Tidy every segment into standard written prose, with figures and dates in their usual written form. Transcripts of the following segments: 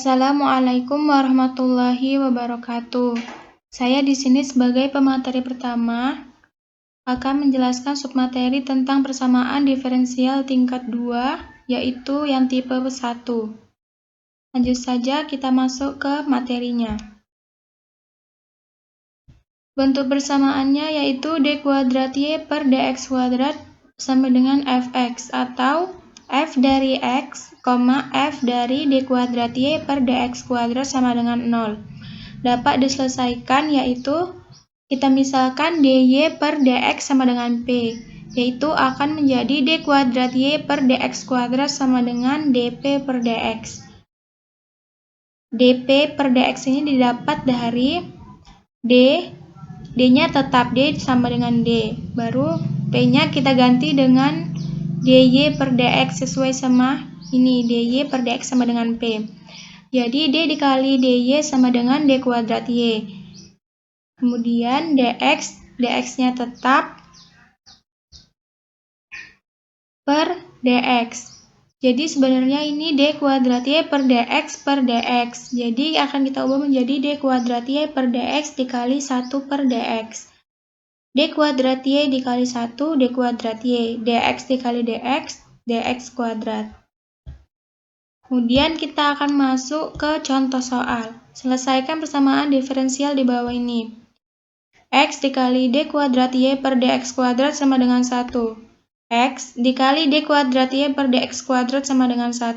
Assalamualaikum warahmatullahi wabarakatuh. Saya di sini sebagai pemateri pertama akan menjelaskan submateri tentang persamaan diferensial tingkat 2, yaitu yang tipe 1. Lanjut saja kita masuk ke materinya. Bentuk persamaannya yaitu d kuadrat y per dx kuadrat sama dengan fx, atau f dari x, f dari d kuadrat y per dx kuadrat sama dengan 0. Dapat diselesaikan yaitu kita misalkan dy per dx sama dengan p, yaitu akan menjadi d kuadrat y per dx kuadrat sama dengan dp per dx. dp per dx ini didapat dari d-nya tetap d sama dengan d, baru p-nya kita ganti dengan dy per dx sesuai sama ini, dy per dx sama dengan p. Jadi d dikali dy sama dengan d kuadrat y. Kemudian dx-nya tetap per dx. Jadi sebenarnya ini d kuadrat y per dx per dx. Jadi akan kita ubah menjadi d kuadrat y per dx dikali 1 per dx. D kuadrat y dikali 1, d kuadrat y. Dx dikali dx, dx kuadrat. Kemudian kita akan masuk ke contoh soal. Selesaikan persamaan diferensial di bawah ini. X dikali d kuadrat y per dx kuadrat sama dengan 1. X dikali d kuadrat y per dx kuadrat sama dengan 1.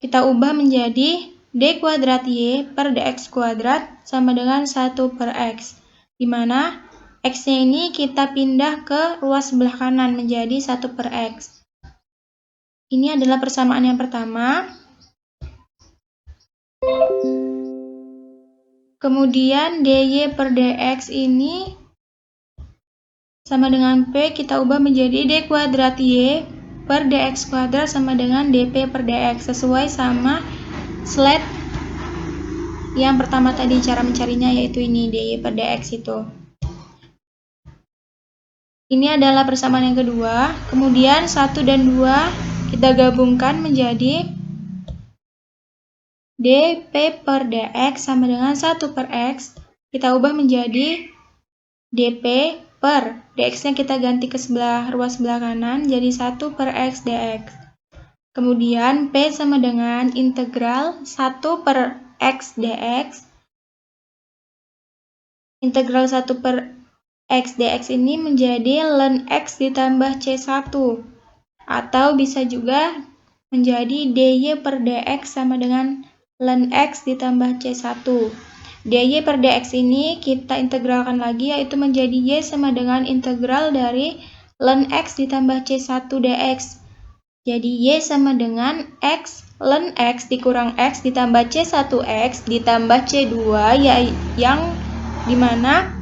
Kita ubah menjadi d kuadrat y per dx kuadrat sama dengan 1 per x, di mana x-nya ini kita pindah ke ruas sebelah kanan menjadi 1 per x. Ini adalah persamaan yang pertama. Kemudian dy per dx ini sama dengan p, kita ubah menjadi d kuadrat y per dx kuadrat sama dengan dp per dx, sesuai sama slide yang pertama tadi cara mencarinya, yaitu ini dy per dx itu. Ini adalah persamaan yang kedua. Kemudian 1 dan 2 kita gabungkan menjadi dp per dx sama dengan 1 per x. Kita ubah menjadi dp per dx-nya kita ganti ke ruas sebelah kanan jadi 1 per x dx. Kemudian p sama dengan integral 1 per x dx. Integral 1 per x dx ini menjadi ln x ditambah c1, atau bisa juga menjadi dy per dx sama dengan ln x ditambah c1. dy per dx ini kita integralkan lagi, yaitu menjadi y sama dengan integral dari ln x ditambah c1 dx. Jadi y sama dengan x ln x dikurang x ditambah c1x ditambah c2, yang dimana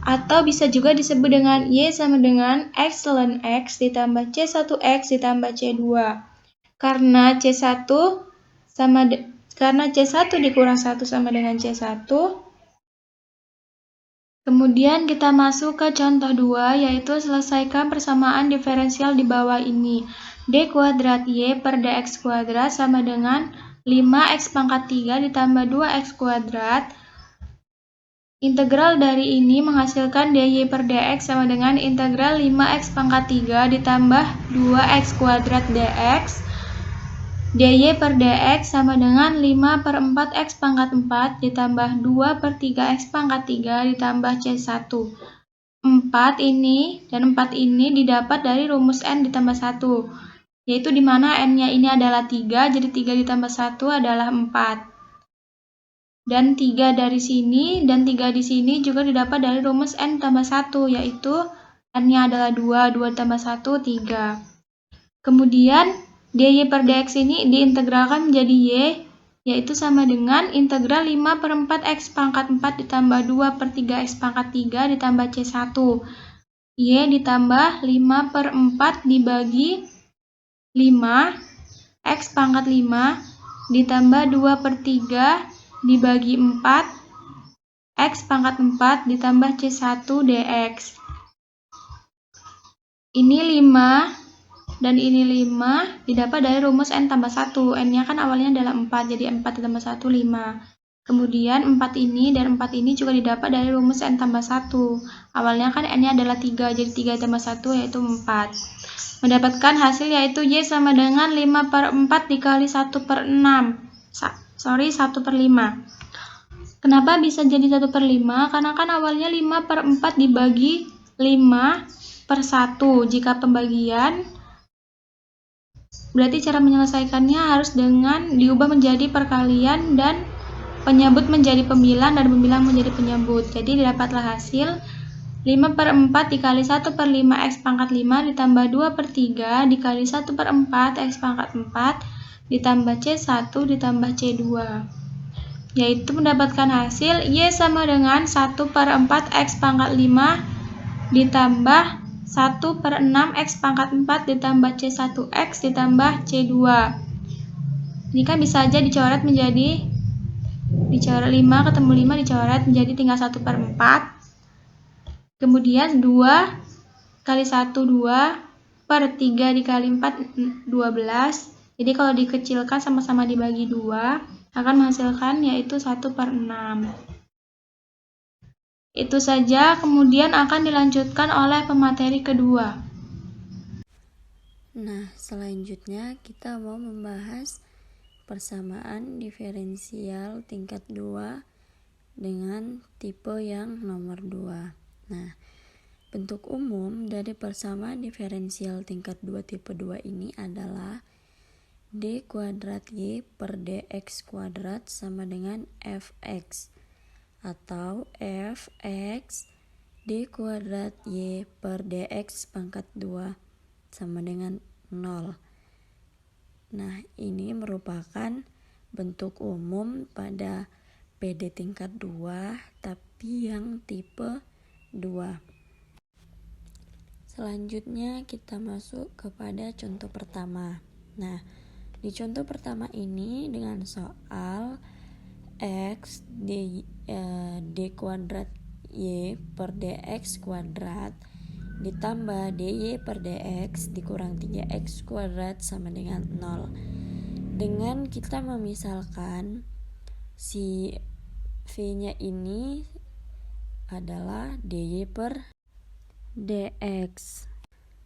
atau bisa juga disebut dengan y sama dengan x ln x ditambah c1x ditambah c2. Karena c1 dikurang 1 sama dengan c1. Kemudian kita masuk ke contoh 2, yaitu selesaikan persamaan diferensial di bawah ini. D kuadrat y per dx kuadrat sama dengan 5x pangkat 3 ditambah 2x kuadrat. Integral dari ini menghasilkan dy per dx sama dengan integral 5x pangkat 3 ditambah 2x kuadrat dx. dy per dx sama dengan 5 per 4x pangkat 4 ditambah 2 per 3x pangkat 3 ditambah c1. 4 ini dan 4 ini didapat dari rumus n ditambah 1, yaitu dimana n-nya ini adalah 3, jadi 3 ditambah 1 adalah 4. Dan 3 dari sini dan 3 di sini juga didapat dari rumus n tambah 1, yaitu n-nya adalah 2, 2 tambah 1, 3. Kemudian dy per dx ini diintegralkan menjadi y, yaitu sama dengan integral 5 per 4x pangkat 4 ditambah 2 per 3x pangkat 3 ditambah c1. Y ditambah 5 per 4 dibagi 5, x pangkat 5 ditambah 2 per 3 dibagi 4, x pangkat 4 ditambah c1 dx. Ini 5 dan ini 5 didapat dari rumus N tambah 1. N-nya kan awalnya adalah 4, jadi 4 ditambah 1, 5. Kemudian 4 ini dan 4 ini juga didapat dari rumus N tambah 1. Awalnya kan N-nya adalah 3, jadi 3 tambah 1 yaitu 4. Mendapatkan hasil yaitu Y sama dengan 5/4 dikali 1/6. 1/5. Kenapa bisa jadi 1/5? Karena kan awalnya 5/4 dibagi 5/1. Jika pembagian, berarti cara menyelesaikannya harus dengan diubah menjadi perkalian dan penyebut menjadi pembilang dan pembilang menjadi penyebut. Jadi didapatlah hasil 5/4 dikali 1/5 X pangkat 5 ditambah 2/3 dikali 1/4 X pangkat 4 ditambah C1 ditambah C2. Yaitu mendapatkan hasil Y sama dengan 1/4 X pangkat 5 ditambah 1/6 X pangkat 4 ditambah C1X ditambah C2. Ini kan bisa aja dicoret 5 ketemu 5 dicoret menjadi tinggal 1/4. Kemudian 2 kali 1 2 per 3 dikali 4 12. Jadi kalau dikecilkan sama-sama dibagi 2 akan menghasilkan yaitu 1/6. Itu saja, kemudian akan dilanjutkan oleh pemateri kedua. Nah, selanjutnya kita mau membahas persamaan diferensial tingkat 2 dengan tipe yang nomor 2. Nah, bentuk umum dari persamaan diferensial tingkat 2 tipe 2 ini adalah D kuadrat Y per DX kuadrat sama dengan Fx, atau Fx D kuadrat Y per DX pangkat 2 sama dengan 0. Nah, ini merupakan bentuk umum pada PD tingkat 2 tapi yang tipe 2. Selanjutnya kita masuk kepada contoh pertama. Nah, di contoh pertama ini dengan soal X D kuadrat Y per DX kuadrat ditambah DY per DX dikurang 3X kuadrat sama dengan 0. Dengan kita memisalkan si V-nya ini adalah DY per DX.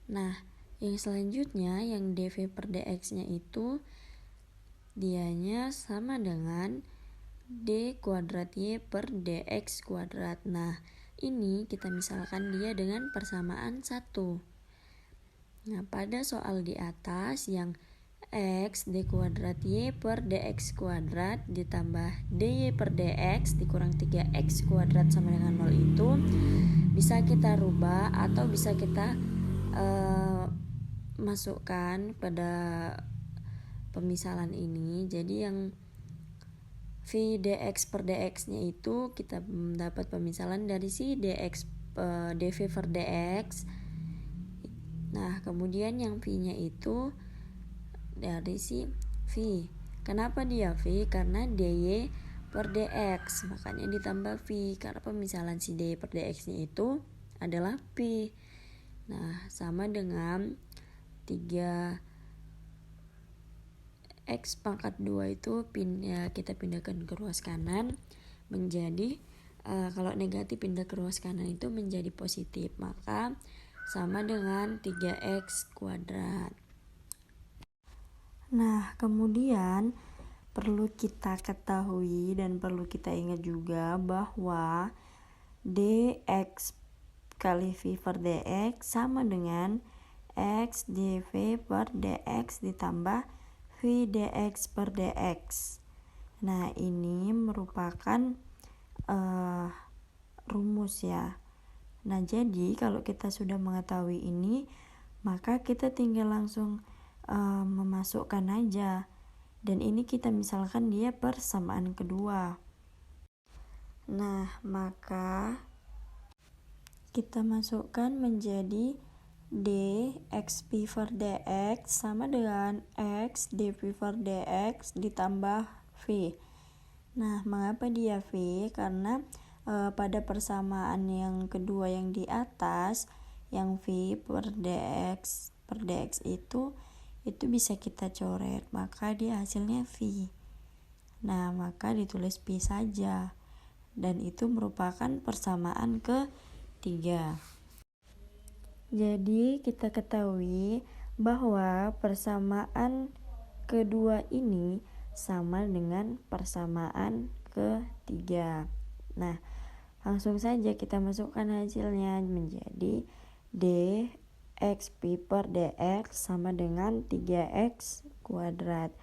Nah, yang selanjutnya yang dV per dx-nya itu dianya sama dengan d kuadrat y per dx kuadrat. Nah, ini kita misalkan dia dengan persamaan 1. Nah, pada soal di atas yang x d kuadrat y per dx kuadrat ditambah dy per dx dikurang 3x kuadrat sama dengan 0 itu bisa kita rubah atau bisa kita masukkan pada pemisalan ini. Jadi yang V dx per dx nya itu kita dapat pemisalan dari si dx dv per dx. Nah, kemudian yang V nya itu dari si V. Kenapa dia V? Karena dy per dx, makanya ditambah V, karena pemisalan si dy per dx nya itu adalah P. Nah, sama dengan 3x pangkat 2 itu kita pindahkan ke ruas kanan menjadi kalau negatif pindah ke ruas kanan itu menjadi positif, maka sama dengan 3x kuadrat. Nah, kemudian perlu kita ketahui dan perlu kita ingat juga bahwa dx kali V per dx sama dengan X dV per dx ditambah V dx per dx. Nah, ini merupakan rumus ya. Nah, jadi kalau kita sudah mengetahui ini, maka kita tinggal langsung memasukkan aja. Dan ini kita misalkan dia persamaan kedua. Nah, maka kita masukkan menjadi d xp per dx sama dengan x dv per dx ditambah v. Nah, mengapa dia v? Karena pada persamaan yang kedua yang di atas, yang v per dx per dx itu bisa kita coret, maka dia hasilnya V. Nah, maka ditulis Pi saja. Dan itu merupakan persamaan ketiga. Jadi kita ketahui bahwa persamaan kedua ini sama dengan persamaan ketiga. Nah, langsung saja kita masukkan hasilnya menjadi dx pi per dx sama dengan 3x kuadrat.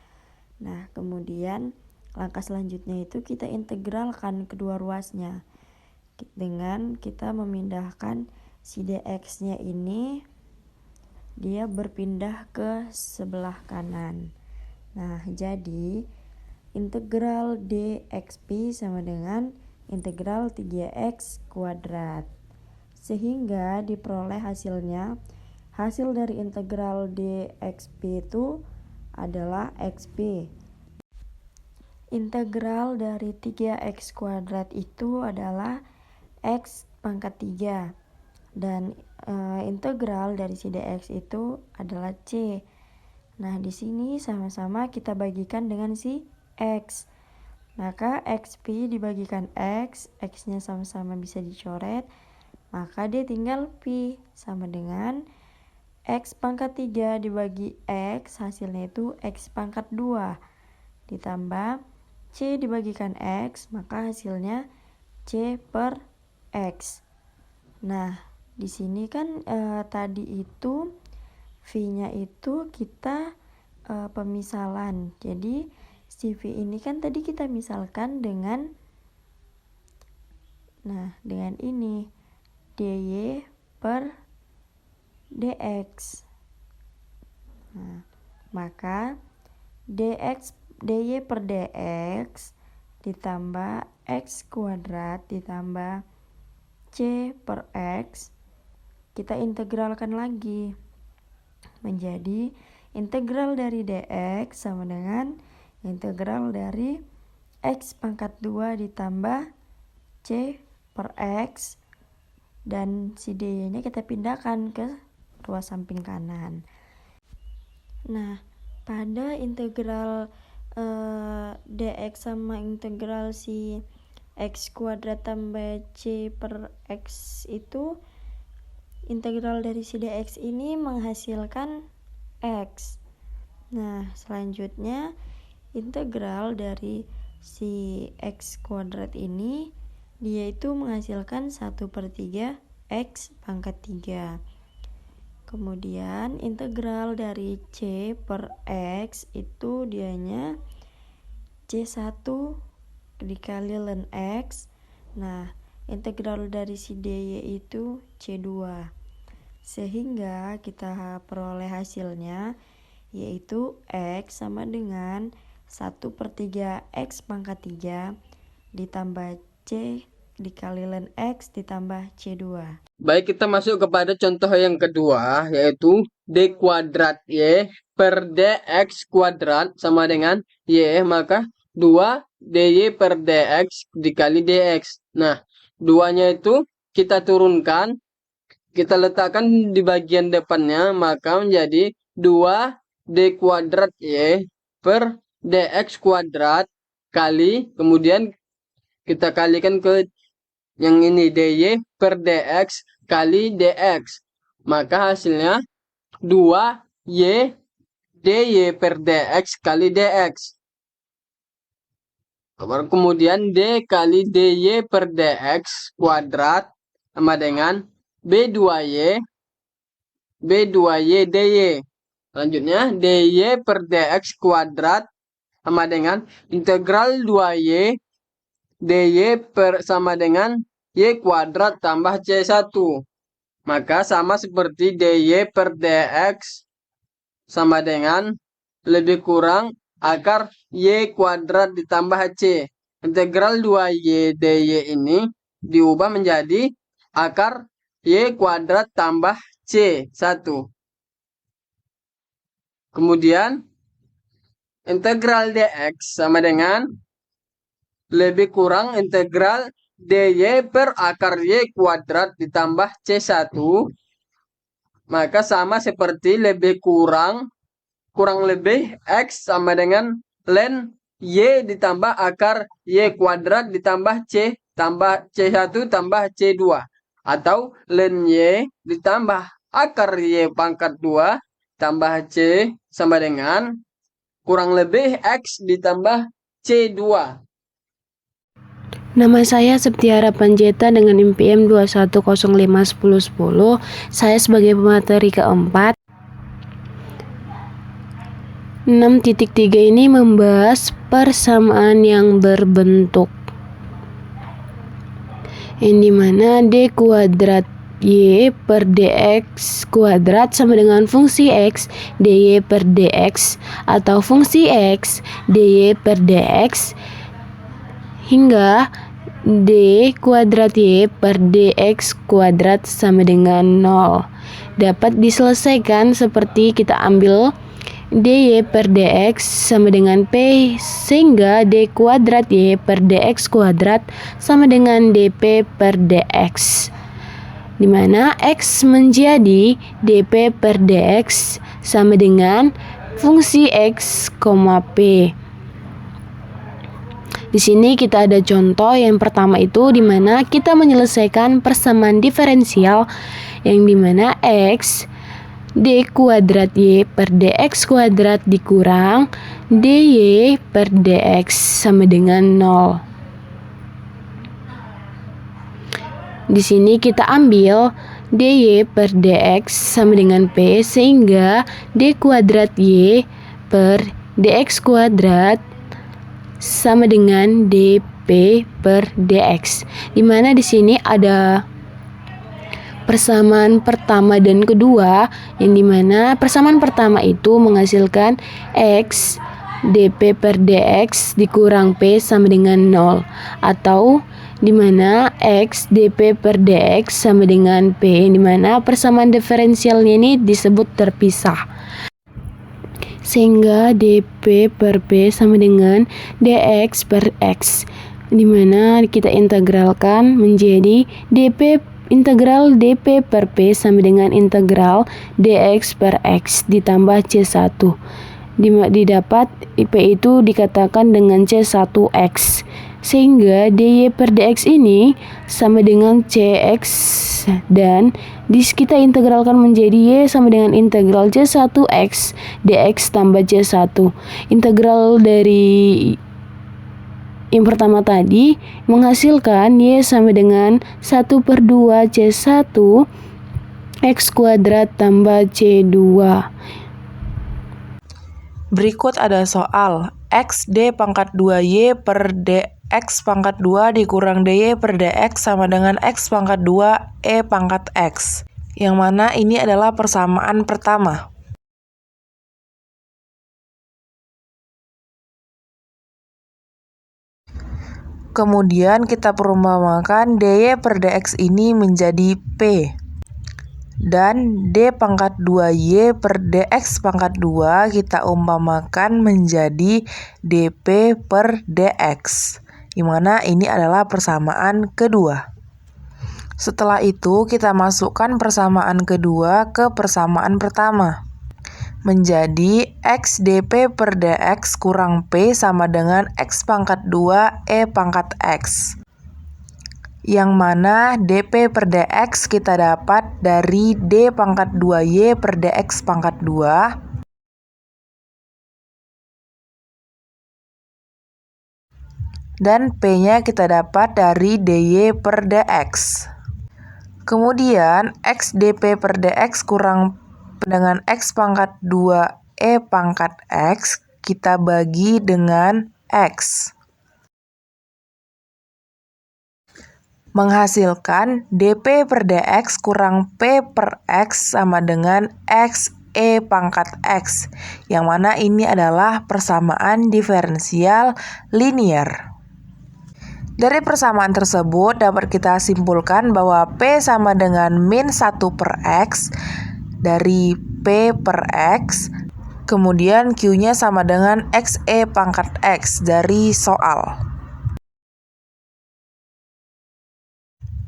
Nah, kemudian langkah selanjutnya itu kita integralkan kedua ruasnya dengan kita memindahkan si dx-nya ini, dia berpindah ke sebelah kanan. Nah, jadi integral dxp sama dengan integral 3x kuadrat. Sehingga diperoleh hasilnya, hasil dari integral dxp itu adalah xp. Integral dari 3x kuadrat itu adalah x pangkat 3. Dan integral dari si dx itu adalah c. Nah, di sini sama-sama kita bagikan dengan si x. Maka xp dibagikan x, x-nya sama-sama bisa dicoret, maka dia tinggal pi sama dengan x pangkat 3 dibagi x, hasilnya itu x pangkat 2 ditambah c dibagikan x, maka hasilnya c per x. Nah, di sini kan tadi itu V-nya itu kita pemisalan. Jadi si V ini kan tadi kita misalkan dengan dengan ini dy per dx. Nah, maka dy per dx ditambah x kuadrat ditambah c per x, kita integralkan lagi menjadi integral dari dx sama dengan integral dari x pangkat 2 ditambah c per x, dan si dy-nya kita pindahkan ke ruas samping kanan. Nah, pada integral dx sama integral si x kuadrat tambah c per x itu, integral dari si dx ini menghasilkan x. Nah, selanjutnya integral dari si x kuadrat ini, dia itu menghasilkan 1/3 x pangkat 3. Kemudian integral dari c per x itu dianya c1 dikali ln x. Nah, integral dari si dy itu c2. Sehingga kita peroleh hasilnya yaitu x sama dengan 1/3 x pangkat 3 ditambah c dikali ln x ditambah c2. Baik, kita masuk kepada contoh yang kedua, yaitu d kuadrat y per dx kuadrat sama dengan y, maka 2 dy per dx dikali dx. Nah, 2-nya itu kita turunkan, kita letakkan di bagian depannya, maka menjadi 2 d kuadrat y per dx kuadrat kali, kemudian kita kalikan ke yang ini dy per dx kali dx. Maka hasilnya 2y dy per dx kali dx. Kemudian d kali dy per dx kuadrat sama dengan b2y dy. Selanjutnya dy per dx kuadrat sama dengan integral 2y dy sama dengan y kuadrat tambah c1. Maka sama seperti dy per dx sama dengan lebih kurang akar y kuadrat ditambah c. Integral 2y dy ini diubah menjadi akar y kuadrat tambah c1. Kemudian integral dx sama dengan lebih kurang integral dy per akar y kuadrat ditambah c1 maka sama seperti lebih kurang lebih X sama dengan len Y ditambah akar Y kuadrat ditambah C tambah C1 tambah C2. Atau len Y ditambah akar Y pangkat 2 tambah C sama dengan kurang lebih X ditambah C2. Nama saya Septiara Panjeta dengan NPM 21051010. Saya sebagai pemateri keempat. 6.3 ini membahas persamaan yang berbentuk, yang dimana D kuadrat Y per DX kuadrat sama dengan fungsi X DY per DX atau fungsi X DY per DX hingga D kuadrat Y per DX kuadrat sama dengan 0 dapat diselesaikan seperti kita ambil dy per dx sama dengan P sehingga d kuadrat y per dx kuadrat sama dengan dp per dx, dimana x menjadi dp per dx sama dengan fungsi x, p. Di sini kita ada contoh yang pertama itu dimana kita menyelesaikan persamaan diferensial yang dimana x d kuadrat y per dx kuadrat dikurang dy per dx sama dengan 0. Di sini kita ambil dy per dx sama dengan p sehingga d kuadrat y per dx kuadrat sama dengan dp per dx. Dimana di sini ada persamaan pertama dan kedua, yang dimana persamaan pertama itu menghasilkan x dp per dx dikurang p sama dengan 0, atau dimana x dp per dx sama dengan p, dimana persamaan diferensialnya ini disebut terpisah, sehingga dp per p sama dengan dx per x, dimana kita integralkan menjadi integral dp per p sama dengan integral dx per x ditambah c1. Didapat p itu dikatakan dengan c1x, sehingga dy per dx ini sama dengan cx, dan kita integralkan menjadi y sama dengan integral c1x dx tambah c1. Integral dari yang pertama tadi menghasilkan y sama dengan 1/2 c1 x kuadrat tambah c2. Berikut ada soal x d pangkat 2y per dx pangkat 2 dikurang dy per dx sama dengan x pangkat 2 e pangkat x, yang mana ini adalah persamaan pertama. Kemudian kita perumpamakan dy per dx ini menjadi p, dan d pangkat 2y per dx pangkat 2 kita umpamakan menjadi dp per dx, dimana ini adalah persamaan kedua. Setelah itu kita masukkan persamaan kedua ke persamaan pertama, menjadi x dp per dx kurang p sama dengan x pangkat 2 e pangkat x, yang mana dp per dx kita dapat dari d pangkat 2y per dx pangkat 2 dan p-nya kita dapat dari dy per dx. Kemudian x dp per dx kurang dengan x pangkat 2 e pangkat x kita bagi dengan x, menghasilkan dp per dx kurang p per x sama dengan x e pangkat x, yang mana ini adalah persamaan diferensial linear. Dari persamaan tersebut dapat kita simpulkan bahwa p sama dengan min 1 per x dari p per x, kemudian q-nya sama dengan x e pangkat x dari soal.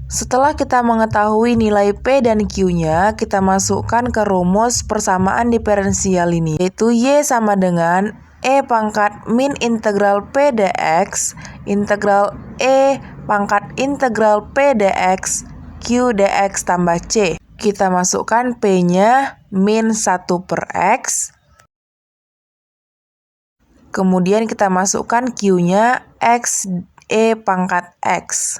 Setelah kita mengetahui nilai P dan Q-nya, kita masukkan ke rumus persamaan diferensial ini, yaitu Y sama dengan E pangkat min integral P dx, integral E pangkat integral P dx, Q dx tambah C. Kita masukkan P-nya min 1 per X. Kemudian kita masukkan Q-nya X E pangkat X.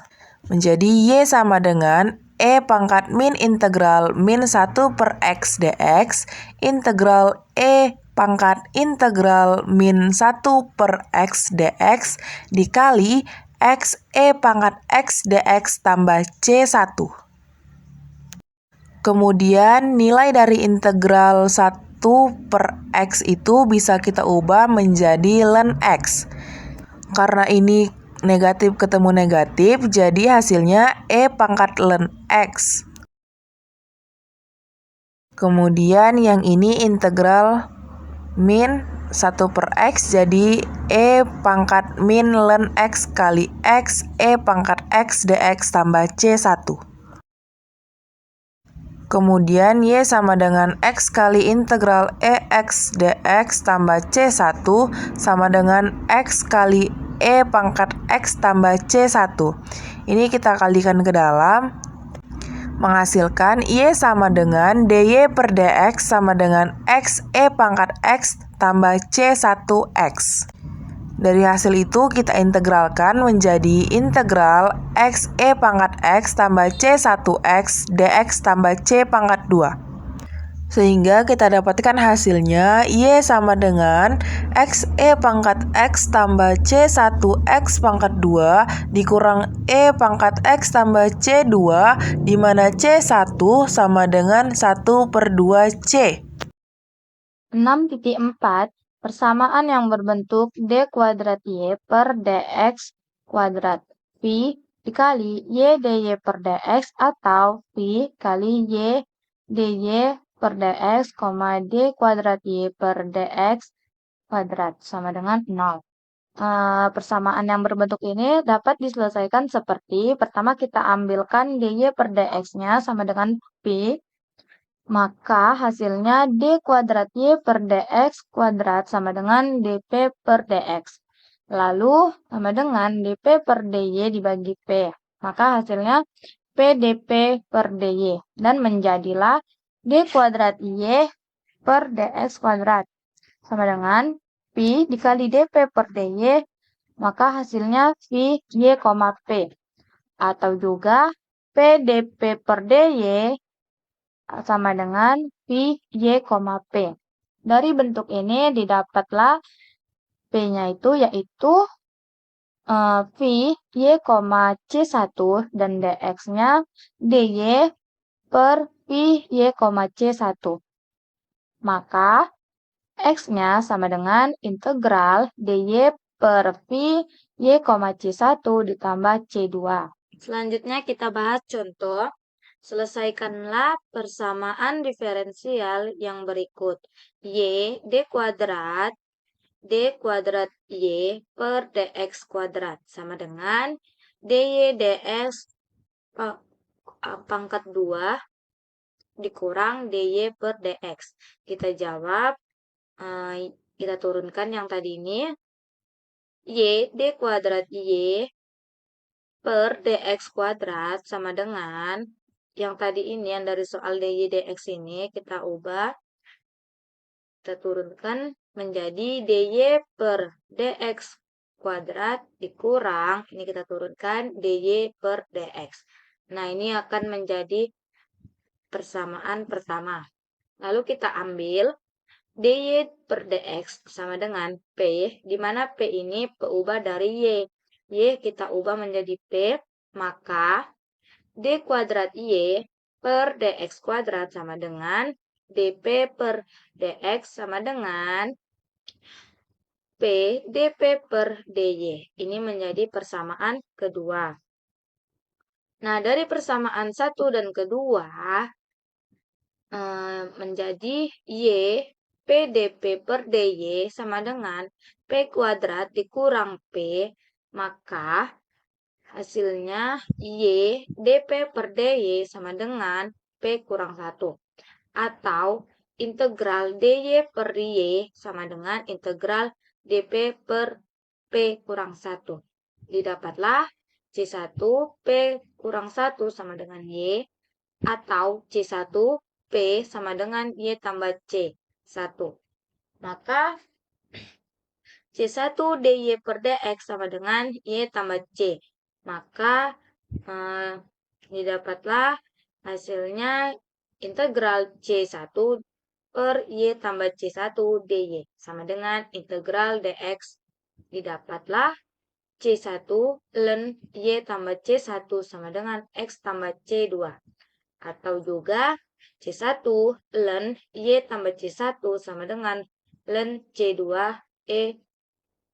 Menjadi Y sama dengan E pangkat min integral min 1 per X dx, integral E pangkat integral min 1 per X dx, dikali X E pangkat X dx tambah C1. Kemudian nilai dari integral 1 per X itu bisa kita ubah menjadi ln X. Karena ini negatif ketemu negatif, jadi hasilnya E pangkat ln X. Kemudian yang ini integral min 1 per X, jadi E pangkat min ln X kali X E pangkat X dx tambah C1. Kemudian Y sama dengan X kali integral EX dx tambah C1 sama dengan X kali E pangkat X tambah C1. Ini kita kalikan ke dalam, menghasilkan Y sama dengan dy per dx sama dengan X E pangkat X tambah C1X. Dari hasil itu kita integralkan menjadi integral X E pangkat X tambah C1X dx tambah C pangkat 2. Sehingga kita dapatkan hasilnya Y sama dengan X E pangkat X tambah C1X pangkat 2 dikurang E pangkat X tambah C2, di mana C1 sama dengan 1 per 2 C. 6.4 Persamaan yang berbentuk d kuadrat y per dx kuadrat Pi dikali y dy per dx atau Pi kali y dy per dx, d kuadrat y per dx kuadrat sama dengan 0. Persamaan yang berbentuk ini dapat diselesaikan seperti pertama kita ambilkan dy per dx-nya sama dengan Pi. Maka hasilnya d kuadrat y per dx kuadrat sama dengan dp per dx. Lalu sama dengan dp per dy dibagi p. Maka hasilnya p dp per dy. Dan menjadilah d kuadrat y per dx kuadrat sama dengan pi dikali dp per dy. Maka hasilnya pi y, p. Atau juga p dp per dy sama dengan Pi, Y, P. Dari bentuk ini didapatlah P-nya itu yaitu Pi, Y, C1 dan dx-nya dy per Pi, Y, C1. Maka x-nya sama dengan integral dy per Pi, Y, C1 ditambah C2. Selanjutnya kita bahas contoh. Selesaikanlah persamaan diferensial yang berikut. Y d kuadrat y per dx kuadrat sama dengan dy dx pangkat 2 dikurang dy per dx. Kita jawab, kita turunkan yang tadi ini. Y d kuadrat y per dx kuadrat sama dengan yang tadi ini, yang dari soal dy dx ini, kita ubah, kita turunkan menjadi dy per dx kuadrat dikurang, ini kita turunkan dy per dx. Nah, ini akan menjadi persamaan pertama. Lalu kita ambil dy per dx sama dengan p, di mana p ini peubah dari y. Y kita ubah menjadi p, maka d kuadrat y per dx kuadrat sama dengan dp per dx sama dengan p dp per dy. Ini menjadi persamaan kedua. Nah, dari persamaan satu dan kedua menjadi y p dp per dy sama dengan p kuadrat dikurang p, maka Hasilnya Y dP per dy sama dengan P kurang 1. Atau integral dy per y sama dengan integral dp per P kurang 1. Didapatlah C1 P kurang 1 sama dengan Y, atau C1 P sama dengan Y tambah C1. Maka C1 dy per dx sama dengan Y tambah C. Maka didapatlah hasilnya integral C1 per Y tambah C1 dy sama dengan integral dx. Didapatlah C1 ln Y tambah C1 sama dengan X tambah C2. Atau juga C1 ln Y tambah C1 sama dengan ln C2 E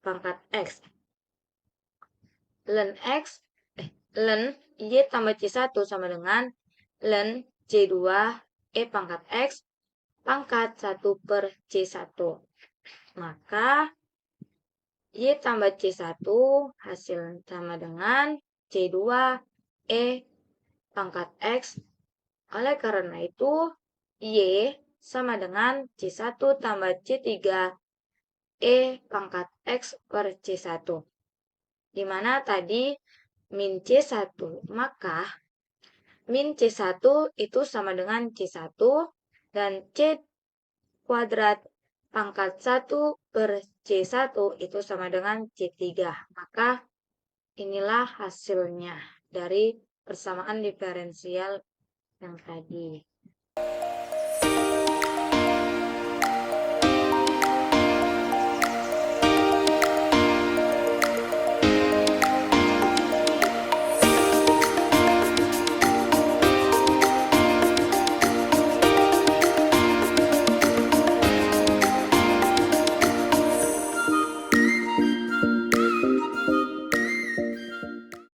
pangkat X. Ln Y tambah C1 sama dengan ln C2 E pangkat X pangkat 1 per C1. Maka Y tambah C1 hasil sama dengan C2 E pangkat X. Oleh karena itu, Y sama dengan C1 tambah C3 E pangkat X per C1. Di mana tadi min C1, maka min C1 itu sama dengan C1 dan C kuadrat pangkat 1 per C1 itu sama dengan C3. Maka inilah hasilnya dari persamaan diferensial yang tadi.